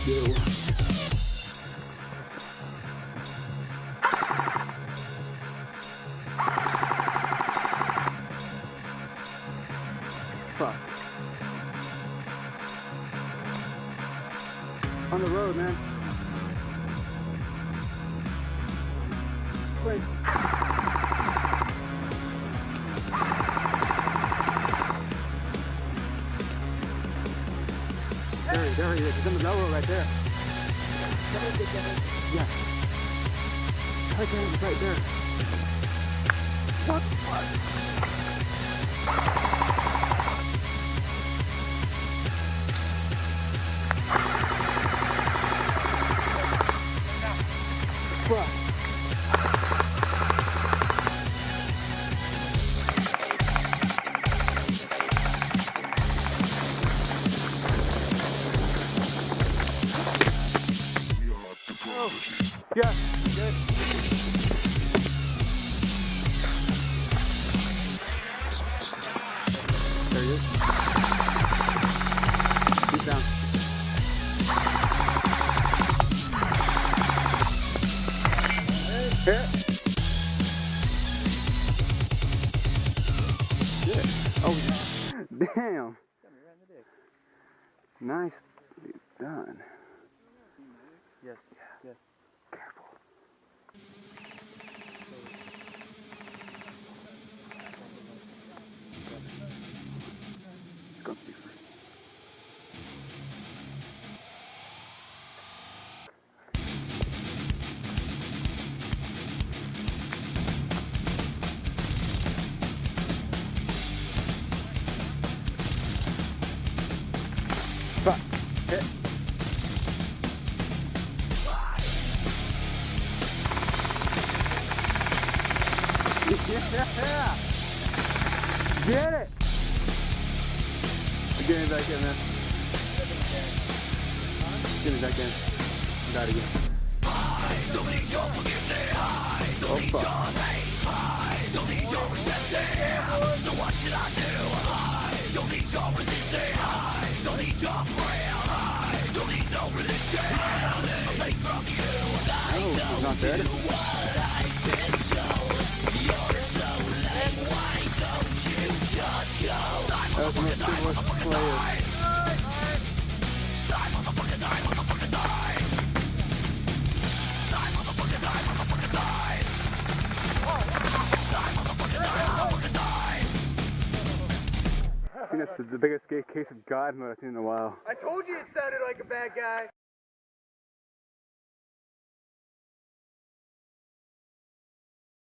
Yo. Fuck. On the road, man. Wait. There he is. He's in the lower right there. Yeah. Right there, he's right there. What the fuck? Fuck. Yeah, good. There he is. He's down. Here. Good. Oh, damn. Nice done. Yes, yes. Careful. It's going to be free. Fuck. Hit. Yeah! Get it! Get me back in, man. Get me back in. Got it again. I don't need your forgiveness. I don't need your hate. I don't need your resentment. So what should I do? I don't need your resistance. I don't need your prayer. I don't need no religion. Nothing from you. I don't do what I've been told. You're so lame. Why don't you just go? Die, motherfucker, die, motherfucker, die. Die, motherfucker, die, motherfucker, die. Die, motherfucker, die, motherfucker, die. Die, motherfucker, die, motherfucker, die. I think that's the biggest case of God I've seen in a while. I told you it sounded like a bad guy.